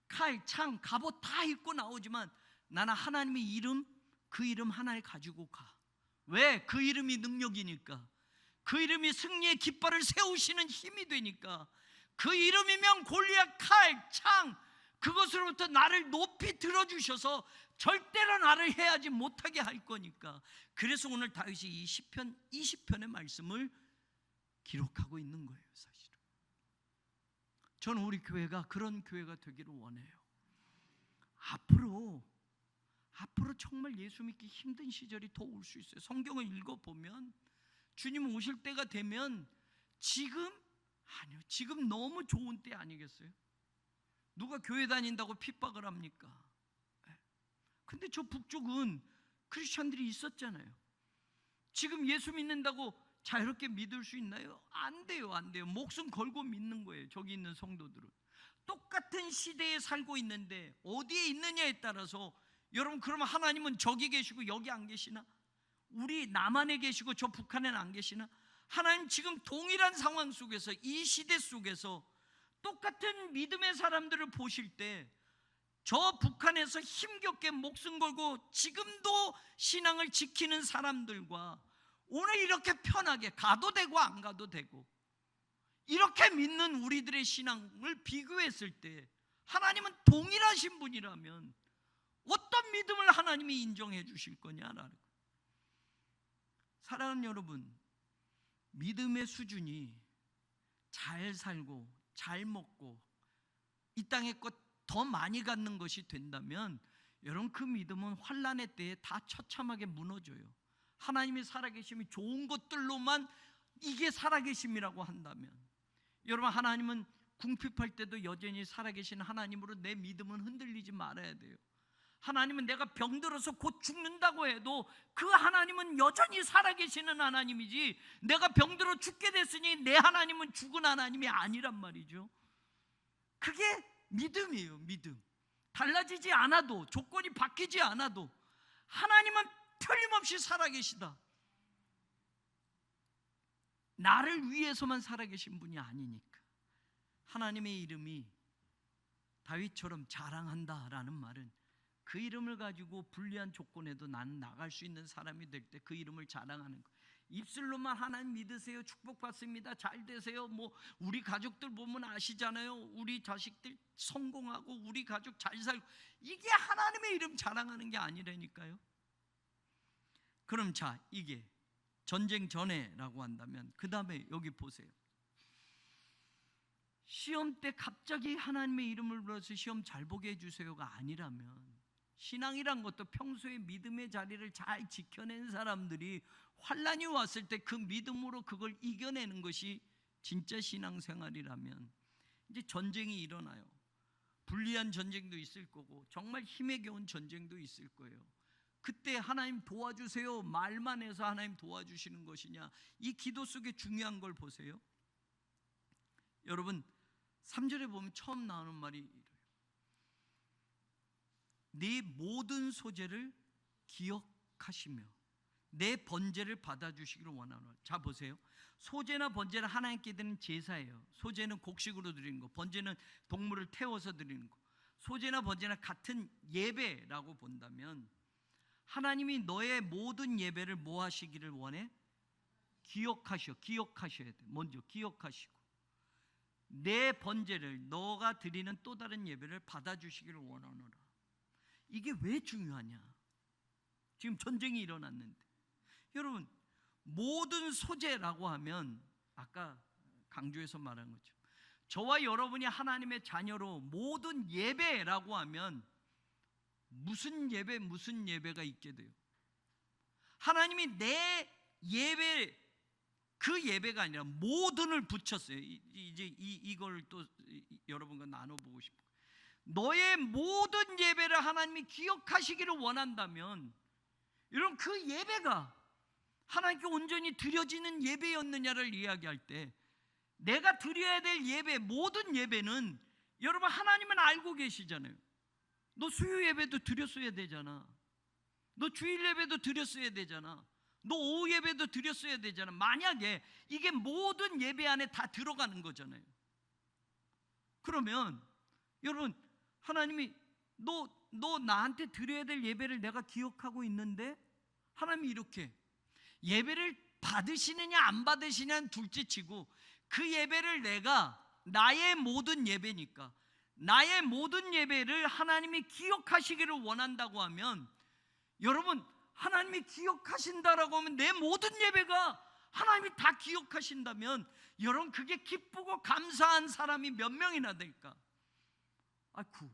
칼, 창, 갑옷 다 입고 나오지만 나는 하나님의 이름, 그 이름 하나를 가지고 가. 왜? 그 이름이 능력이니까. 그 이름이 승리의 깃발을 세우시는 힘이 되니까. 그 이름이면 골리앗 칼, 창, 그것으로부터 나를 높이 들어주셔서 절대로 나를 해하지 못하게 할 거니까. 그래서 오늘 다윗이 이 시편 20편의 말씀을 기록하고 있는 거예요. 사실은 저는 우리 교회가 그런 교회가 되기를 원해요. 앞으로 정말 예수 믿기 힘든 시절이 더 올 수 있어요. 성경을 읽어보면 주님 오실 때가 되면 지금 너무 좋은 때 아니겠어요? 누가 교회 다닌다고 핍박을 합니까? 근데 저 북쪽은 크리스천들이 있었잖아요. 지금 예수 믿는다고 자유롭게 믿을 수 있나요? 안 돼요. 목숨 걸고 믿는 거예요. 저기 있는 성도들은 똑같은 시대에 살고 있는데 어디에 있느냐에 따라서, 여러분, 그러면 하나님은 저기 계시고 여기 안 계시나? 우리 남한에 계시고 저 북한에는 안 계시나? 하나님 지금 동일한 상황 속에서, 이 시대 속에서 똑같은 믿음의 사람들을 보실 때, 저 북한에서 힘겹게 목숨 걸고 지금도 신앙을 지키는 사람들과 오늘 이렇게 편하게 가도 되고 안 가도 되고 이렇게 믿는 우리들의 신앙을 비교했을 때, 하나님은 동일하신 분이라면 어떤 믿음을 하나님이 인정해 주실 거냐라는 거예요. 사랑하는 여러분, 믿음의 수준이 잘 살고 잘 먹고 이 땅의 것 더 많이 갖는 것이 된다면, 여러분, 그 믿음은 환난의 때에 다 처참하게 무너져요. 하나님이 살아계심이 좋은 것들로만 이게 살아계심이라고 한다면, 여러분, 하나님은 궁핍할 때도 여전히 살아계신 하나님으로 내 믿음은 흔들리지 말아야 돼요. 하나님은 내가 병들어서 곧 죽는다고 해도 그 하나님은 여전히 살아계시는 하나님이지, 내가 병들어 죽게 됐으니 내 하나님은 죽은 하나님이 아니란 말이죠. 그게 믿음이에요. 믿음. 달라지지 않아도, 조건이 바뀌지 않아도 하나님은 틀림없이 살아계시다. 나를 위해서만 살아계신 분이 아니니까. 하나님의 이름이 다윗처럼 자랑한다라는 말은 그 이름을 가지고 불리한 조건에도 나는 나갈 수 있는 사람이 될 때 그 이름을 자랑하는 거예요. 입술로만 하나님 믿으세요, 축복받습니다, 잘 되세요, 뭐 우리 가족들 보면 아시잖아요. 우리 자식들 성공하고 우리 가족 잘 살고, 이게 하나님의 이름 자랑하는 게 아니라니까요. 그럼 자, 이게 전쟁 전에라고 한다면 그 다음에 여기 보세요. 시험 때 갑자기 하나님의 이름을 불러서 시험 잘 보게 해주세요가 아니라면, 신앙이란 것도 평소에 믿음의 자리를 잘 지켜낸 사람들이 환난이 왔을 때 그 믿음으로 그걸 이겨내는 것이 진짜 신앙생활이라면, 이제 전쟁이 일어나요. 불리한 전쟁도 있을 거고 정말 힘에 겨운 전쟁도 있을 거예요. 그때 하나님 도와주세요 말만 해서 하나님 도와주시는 것이냐, 이 기도 속에 중요한 걸 보세요. 여러분 3절에 보면 처음 나오는 말이 이래요. 네 모든 소재를 기억하시며 내 번제를 받아주시기를 원하노라. 자 보세요. 소제나 번제는 하나님께 드리는 제사예요. 소제는 곡식으로 드리는 거, 번제는 동물을 태워서 드리는 거. 소제나 번제나 같은 예배라고 본다면, 하나님이 너의 모든 예배를 뭐 하시기를 원해? 기억하셔야 돼. 먼저 기억하시고 내 번제를, 너가 드리는 또 다른 예배를 받아주시기를 원하노라. 이게 왜 중요하냐? 지금 전쟁이 일어났는데, 여러분 모든 소재라고 하면 아까 강조해서 말한 거죠. 저와 여러분이 하나님의 자녀로 모든 예배라고 하면 무슨 예배가 있게 돼요? 하나님이 내 예배, 그 예배가 아니라 모든을 붙였어요. 이제 이걸 또 여러분과 나눠보고 싶어요. 너의 모든 예배를 하나님이 기억하시기를 원한다면, 여러분 그 예배가 하나님께 온전히 드려지는 예배였느냐를 이야기할 때, 내가 드려야 될 예배, 모든 예배는 여러분 하나님은 알고 계시잖아요. 너 수요 예배도 드렸어야 되잖아. 너 주일 예배도 드렸어야 되잖아. 너 오후 예배도 드렸어야 되잖아. 만약에 이게 모든 예배 안에 다 들어가는 거잖아요. 그러면 여러분 하나님이 너 나한테 드려야 될 예배를 내가 기억하고 있는데, 하나님이 이렇게 예배를 받으시느냐 안 받으시냐는 둘째치고, 그 예배를 내가 나의 모든 예배니까 나의 모든 예배를 하나님이 기억하시기를 원한다고 하면, 여러분 하나님이 기억하신다라고 하면 내 모든 예배가 하나님이 다 기억하신다면, 여러분 그게 기쁘고 감사한 사람이 몇 명이나 될까? 아이쿠,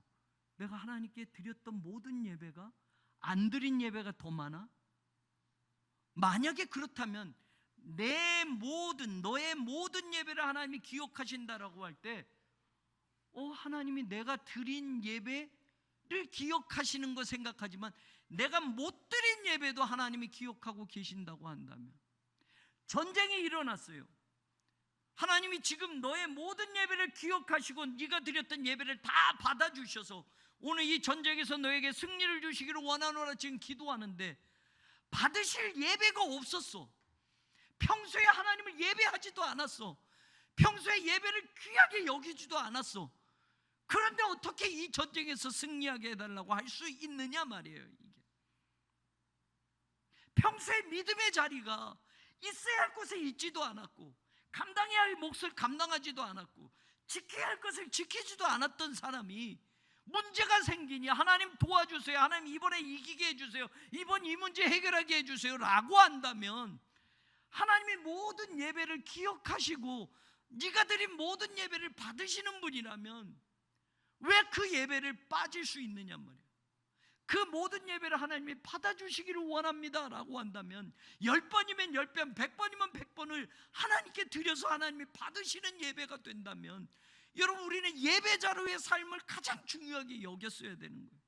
내가 하나님께 드렸던 모든 예배가 안 드린 예배가 더 많아? 만약에 그렇다면 너의 모든 예배를 하나님이 기억하신다라고 할 때, 하나님이 내가 드린 예배를 기억하시는 거 생각하지만 내가 못 드린 예배도 하나님이 기억하고 계신다고 한다면, 전쟁이 일어났어요. 하나님이 지금 너의 모든 예배를 기억하시고 네가 드렸던 예배를 다 받아주셔서 오늘 이 전쟁에서 너에게 승리를 주시기를 원하노라 지금 기도하는데, 받으실 예배가 없었어. 평소에 하나님을 예배하지도 않았어. 평소에 예배를 귀하게 여기지도 않았어. 그런데 어떻게 이 전쟁에서 승리하게 해달라고 할 수 있느냐 말이에요. 이게 평소에 믿음의 자리가 있어야 할 곳에 있지도 않았고, 감당해야 할 몫을 감당하지도 않았고, 지켜야 할 것을 지키지도 않았던 사람이 문제가 생기니 하나님 도와주세요, 하나님 이번에 이기게 해주세요, 이번 이 문제 해결하게 해주세요 라고 한다면, 하나님이 모든 예배를 기억하시고 네가 드린 모든 예배를 받으시는 분이라면 왜 그 예배를 빠질 수 있느냐 말이에요. 그 모든 예배를 하나님이 받아주시기를 원합니다 라고 한다면 10번이면 10번, 100번이면 100번을 하나님께 드려서 하나님이 받으시는 예배가 된다면, 여러분 우리는 예배자로의 삶을 가장 중요하게 여겼어야 되는 거예요.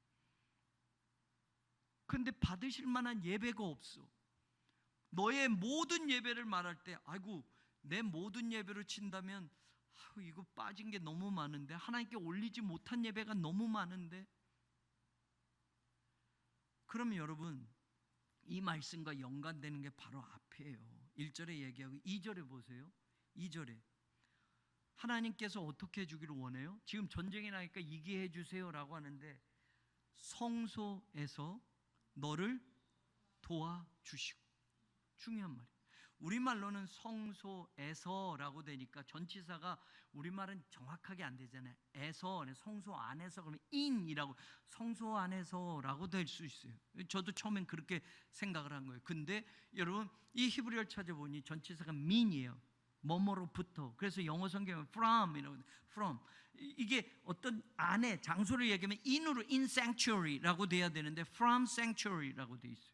그런데 받으실 만한 예배가 없어. 너의 모든 예배를 말할 때, 아이고 내 모든 예배로 친다면 이거 빠진 게 너무 많은데, 하나님께 올리지 못한 예배가 너무 많은데. 그러면 여러분 이 말씀과 연관되는 게 바로 앞이에요. 1절에 얘기하고 2절에 보세요. 2절에 하나님께서 어떻게 해주기를 원해요? 지금 전쟁이 나니까 이기게 해주세요 라고 하는데, 성소에서 너를 도와주시고. 중요한 말이에요. 우리말로는 성소에서라고 되니까 전치사가 우리말은 정확하게 안 되잖아요. 에서, 성소 안에서, 그러면 in이라고, 성소 안에서라고 될 수 있어요. 저도 처음엔 그렇게 생각을 한 거예요. 근데 여러분 이 히브리어를 찾아보니 전치사가 mean이에요. 뭐뭐로부터. 그래서 영어 성경은 from이라고, from. 이게 어떤 안에 장소를 얘기하면 in으로 in sanctuary라고 돼야 되는데 from sanctuary라고 돼 있어요.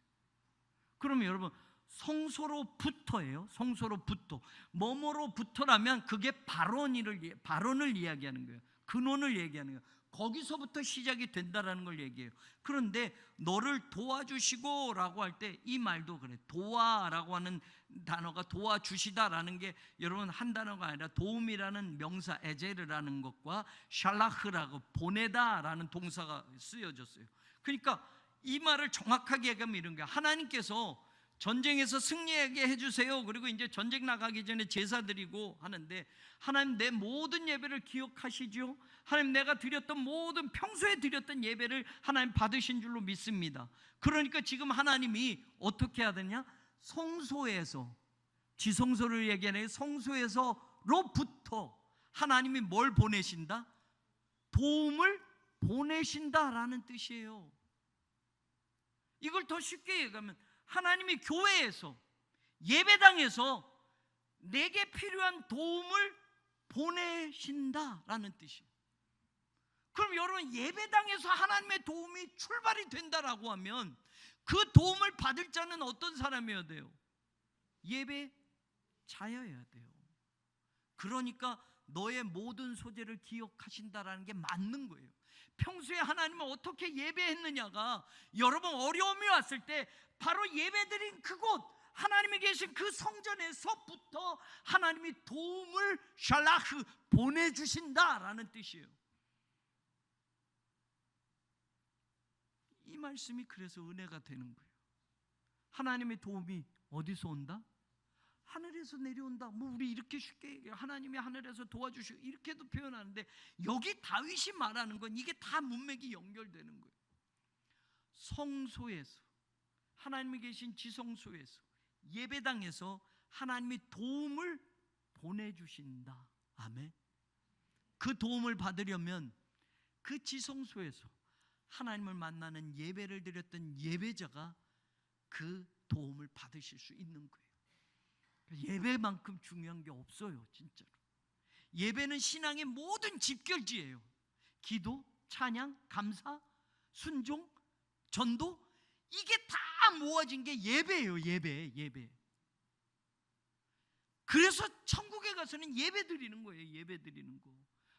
그러면 여러분 성소로부터예요. 성소로부터. 뭐뭐로부터라면 그게 발원을 이야기하는 거예요. 근원을 얘기하는 거예요. 거기서부터 시작이 된다라는 걸 얘기해요. 그런데 너를 도와주시고 라고 할 때 이 말도 그래. 도와라고 하는 단어가 도와주시다라는 게 여러분 한 단어가 아니라 도움이라는 명사 에제르라는 것과 샬라흐라고 보내다라는 동사가 쓰여졌어요. 그러니까 이 말을 정확하게 얘기하면 이런 거야. 하나님께서 전쟁에서 승리하게 해주세요. 그리고 이제 전쟁 나가기 전에 제사 드리고 하는데, 하나님 내 모든 예배를 기억하시죠. 하나님 내가 드렸던 모든 평소에 드렸던 예배를 하나님 받으신 줄로 믿습니다. 그러니까 지금 하나님이 어떻게 해야 되냐? 성소에서, 지성소를 얘기하는 성소에서로부터 하나님이 뭘 보내신다? 도움을 보내신다라는 뜻이에요. 이걸 더 쉽게 얘기하면 하나님이 교회에서, 예배당에서 내게 필요한 도움을 보내신다라는 뜻이에요. 그럼 여러분 예배당에서 하나님의 도움이 출발이 된다라고 하면 그 도움을 받을 자는 어떤 사람이어야 돼요? 예배자여야 돼요. 그러니까 너의 모든 소재를 기억하신다라는 게 맞는 거예요. 평소에 하나님을 어떻게 예배했느냐가 여러분 어려움이 왔을 때 바로 예배드린 그곳, 하나님이 계신 그 성전에서부터 하나님이 도움을 샬라흐 보내주신다라는 뜻이에요. 이 말씀이 그래서 은혜가 되는 거예요. 하나님의 도움이 어디서 온다? 하늘에서 내려온다. 뭐 우리 이렇게 쉽게 하나님이 하늘에서 도와주시고 이렇게도 표현하는데, 여기 다윗이 말하는 건 이게 다 문맥이 연결되는 거예요. 성소에서, 하나님이 계신 지성소에서, 예배당에서 하나님이 도움을 보내주신다. 아멘. 그 도움을 받으려면 그 지성소에서 하나님을 만나는 예배를 드렸던 예배자가 그 도움을 받으실 수 있는 거예요. 예배만큼 중요한 게 없어요. 진짜로 예배는 신앙의 모든 집결지예요. 기도, 찬양, 감사, 순종, 전도, 이게 다 모아진 게 예배예요. 예배. 그래서 천국에 가서는 예배 드리는 거예요. 예배 드리는 거.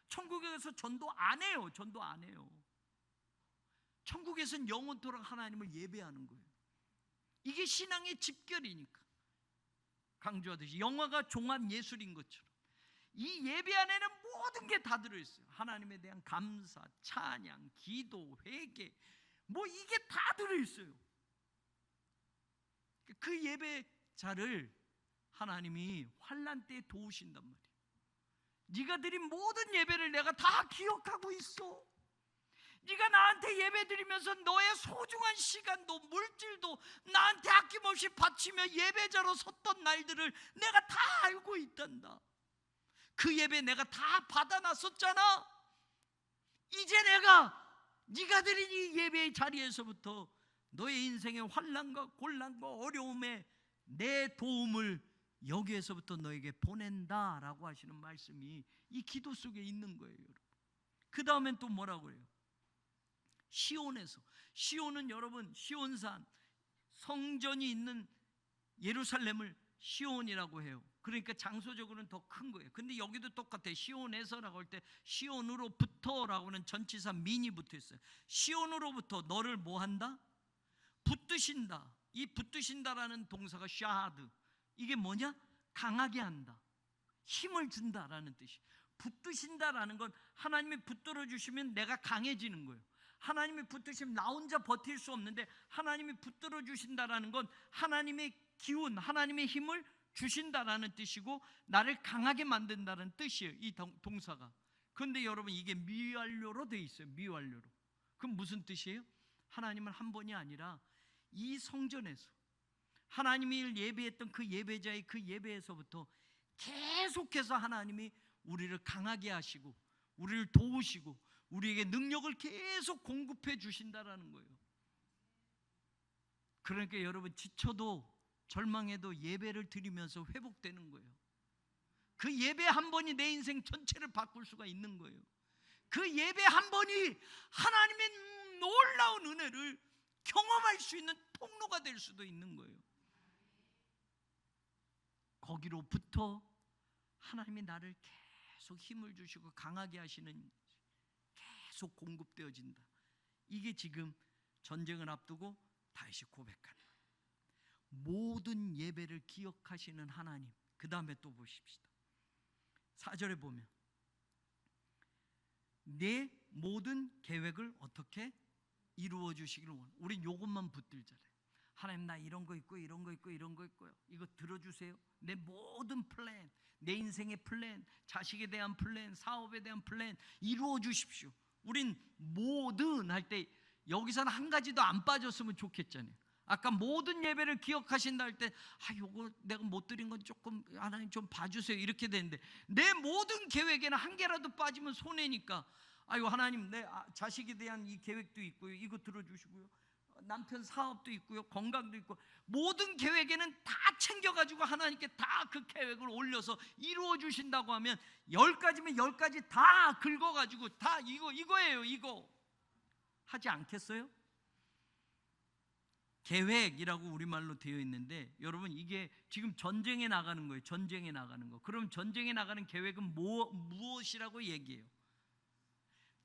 천국에 가서 전도 안 해요. 전도 안 해요. 천국에서는 영원토록 하나님을 예배하는 거예요. 이게 신앙의 집결이니까. 강조하듯이 영화가 종합 예술인 것처럼 이 예배 안에는 모든 게 다 들어있어요. 하나님에 대한 감사, 찬양, 기도, 회개, 뭐 이게 다 들어있어요. 그 예배자를 하나님이 환난 때에 도우신단 말이에요. 네가 드린 모든 예배를 내가 다 기억하고 있어. 네가 나한테 예배 드리면서 너의 소중한 시간도 물질도 나한테 아낌없이 바치며 예배자로 섰던 날들을 내가 다 알고 있단다. 그 예배 내가 다 받아놨었잖아. 이제 내가 네가 드린 이 예배의 자리에서부터 너의 인생의 환난과 곤란과 어려움에 내 도움을 여기에서부터 너에게 보낸다라고 하시는 말씀이 이 기도 속에 있는 거예요. 여러분. 그 다음엔 또 뭐라고 해요? 시온에서. 시온은 여러분 시온산, 성전이 있는 예루살렘을 시온이라고 해요. 그러니까 장소적으로는 더 큰 거예요. 근데 여기도 똑같아요. 시온에서라고 할 때 시온으로부터라고는 전치사 민이 붙어 있어요. 시온으로부터 너를 뭐 한다? 붙드신다. 이 붙드신다라는 동사가 샤하드, 이게 뭐냐? 강하게 한다, 힘을 준다라는 뜻이. 붙드신다라는 건 하나님이 붙들어 주시면 내가 강해지는 거예요. 하나님이 붙드시면 나 혼자 버틸 수 없는데 하나님이 붙들어 주신다라는 건 하나님의 기운, 하나님의 힘을 주신다라는 뜻이고 나를 강하게 만든다는 뜻이에요. 이 동사가. 그런데 여러분 이게 미완료로 돼 있어요. 미완료로. 그럼 무슨 뜻이에요? 하나님은 한 번이 아니라 이 성전에서 하나님이 예배했던 그 예배자의 그 예배에서부터 계속해서 하나님이 우리를 강하게 하시고 우리를 도우시고 우리에게 능력을 계속 공급해 주신다라는 거예요. 그러니까 여러분, 지쳐도 절망해도 예배를 드리면서 회복되는 거예요. 그 예배 한 번이 내 인생 전체를 바꿀 수가 있는 거예요. 그 예배 한 번이 하나님의 놀라운 은혜를 경험할 수 있는 통로가 될 수도 있는 거예요. 거기로부터 하나님이 나를 계속 힘을 주시고 강하게 하시는, 계속 공급되어진다. 이게 지금 전쟁을 앞두고 다윗이 고백하는 거예요. 모든 예배를 기억하시는 하나님. 그 다음에 또 보십시다. 4절에 보면 내 모든 계획을 어떻게 이루어 주시기를 원해. 우린 이것만 붙들잖아요. 하나님, 나 이런 거 있고 이런 거 있고 이런 거 있고요, 이거 들어주세요. 내 모든 플랜, 내 인생의 플랜, 자식에 대한 플랜, 사업에 대한 플랜 이루어 주십시오. 우린 모든 할 때 여기서는 한 가지도 안 빠졌으면 좋겠잖아요. 아까 모든 예배를 기억하신다 할 때 요거 내가 못 드린 건 조금 하나님 좀 봐주세요 이렇게 되는데, 내 모든 계획에는 한 개라도 빠지면 손해니까 하나님, 내 자식에 대한 이 계획도 있고요, 이거 들어주시고요, 남편 사업도 있고요, 건강도 있고, 모든 계획에는 다 챙겨가지고 하나님께 다 그 계획을 올려서 이루어 주신다고 하면 10가지면 10가지 다 긁어가지고 다 이거예요. 이거 하지 않겠어요? 계획이라고 우리말로 되어 있는데, 여러분, 이게 지금 전쟁에 나가는 거예요. 전쟁에 나가는 거. 그럼 전쟁에 나가는 계획은 무엇이라고 얘기해요?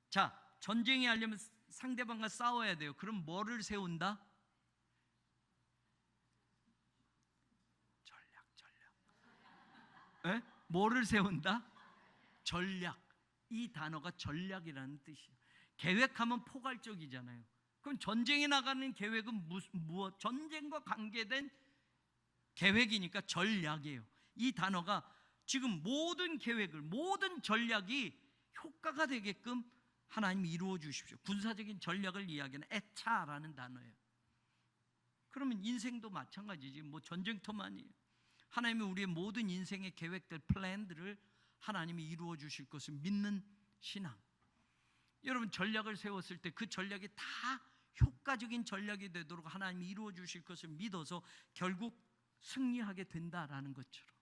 자, 전쟁이 하려면 상대방과 싸워야 돼요. 그럼 뭐를 세운다? 전략. 뭐를 세운다? 전략. 이 단어가 전략이라는 뜻이에요. 계획하면 포괄적이잖아요. 그럼 전쟁에 나가는 계획은 무엇? 전쟁과 관계된 계획이니까 전략이에요. 이 단어가 지금 모든 계획을, 모든 전략이 효과가 되게끔 하나님이 이루어 주십시오. 군사적인 전략을 이야기하는 에차라는 단어예요. 그러면 인생도 마찬가지지. 전쟁터만이에요. 하나님이 우리의 모든 인생의 계획들, 플랜들을 하나님이 이루어 주실 것을 믿는 신앙. 여러분, 전략을 세웠을 때 그 전략이 다 효과적인 전략이 되도록 하나님이 이루어 주실 것을 믿어서 결국 승리하게 된다라는 것처럼,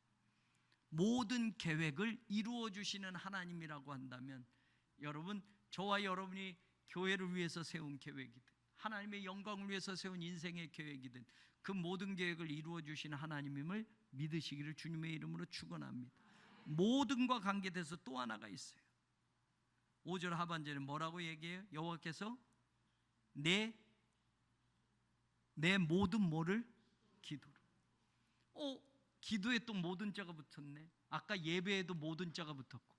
모든 계획을 이루어 주시는 하나님이라고 한다면, 여러분, 저와 여러분이 교회를 위해서 세운 계획이든 하나님의 영광을 위해서 세운 인생의 계획이든 그 모든 계획을 이루어 주시는 하나님임을 믿으시기를 주님의 이름으로 축원합니다. 모든과 관계돼서 또 하나가 있어요. 5절 하반절에 뭐라고 얘기해요? 여호와께서 내 모든 뭐를? 기도를. 기도에 또 모든 자가 붙었네. 아까 예배에도 모든 자가 붙었고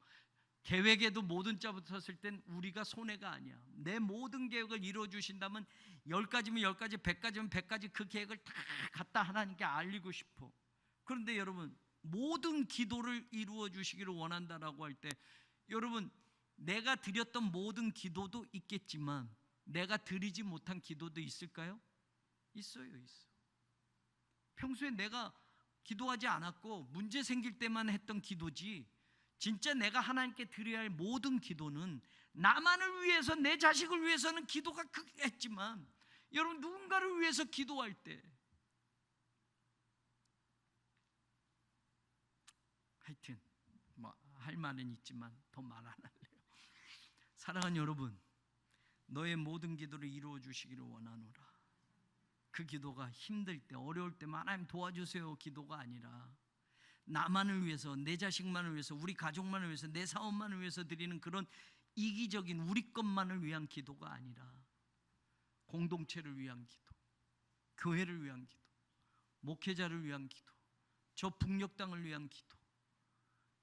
계획에도 모든 자 붙었을 땐 우리가 손해가 아니야. 내 모든 계획을 이루어 주신다면 10가지면 10가지, 100가지면 100가지 그 계획을 다 갖다 하나님께 알리고 싶어. 그런데 여러분, 모든 기도를 이루어 주시기를 원한다라고 할 때, 여러분, 내가 드렸던 모든 기도도 있겠지만 내가 드리지 못한 기도도 있을까요? 있어요. 평소에 내가 기도하지 않았고 문제 생길 때만 했던 기도지, 진짜 내가 하나님께 드려야 할 모든 기도는 나만을 위해서, 내 자식을 위해서는 기도가 했지만, 여러분, 누군가를 위해서 기도할 때, 하여튼 할 말은 있지만 더 말 안 할래요. 사랑하는 여러분, 너의 모든 기도를 이루어 주시기를 원하노라. 그 기도가 힘들 때, 어려울 때 하나님 도와주세요 기도가 아니라, 나만을 위해서, 내 자식만을 위해서, 우리 가족만을 위해서, 내 사업만을 위해서 드리는 그런 이기적인 우리 것만을 위한 기도가 아니라, 공동체를 위한 기도, 교회를 위한 기도, 목회자를 위한 기도, 저 북녘 땅을 위한 기도,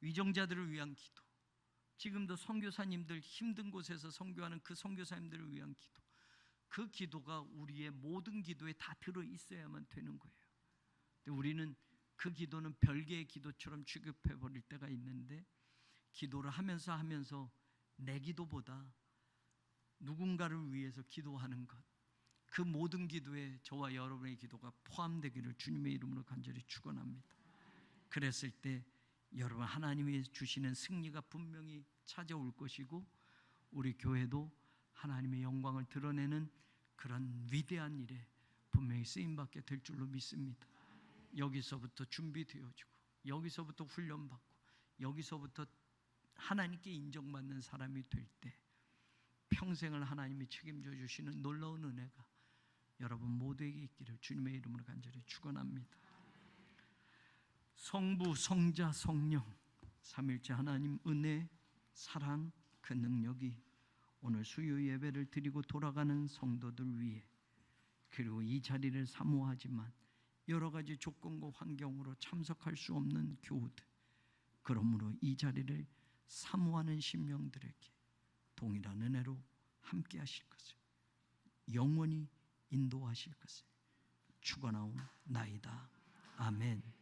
위정자들을 위한 기도, 지금도 선교사님들 힘든 곳에서 선교하는 그 선교사님들을 위한 기도, 그 기도가 우리의 모든 기도에 다 들어있어야만 되는 거예요. 근데 우리는 그 기도는 별개의 기도처럼 취급해 버릴 때가 있는데, 기도를 하면서 내 기도보다 누군가를 위해서 기도하는 것, 그 모든 기도에 저와 여러분의 기도가 포함되기를 주님의 이름으로 간절히 축원합니다. 그랬을 때 여러분, 하나님이 주시는 승리가 분명히 찾아올 것이고, 우리 교회도 하나님의 영광을 드러내는 그런 위대한 일에 분명히 쓰임받게 될 줄로 믿습니다. 여기서부터 준비되어지고, 여기서부터 훈련받고, 여기서부터 하나님께 인정받는 사람이 될 때 평생을 하나님이 책임져 주시는 놀라운 은혜가 여러분 모두에게 있기를 주님의 이름으로 간절히 축원합니다. 성부, 성자, 성령 삼일째 하나님 은혜, 사랑, 그 능력이 오늘 수요 예배를 드리고 돌아가는 성도들 위해, 그리고 이 자리를 사모하지만 여러 가지 조건과 환경으로 참석할 수 없는 교우들, 그러므로 이 자리를 사모하는 심령들에게 동일한 은혜로 함께 하실 것을, 영원히 인도하실 것을 축원하옵나이다. 아멘.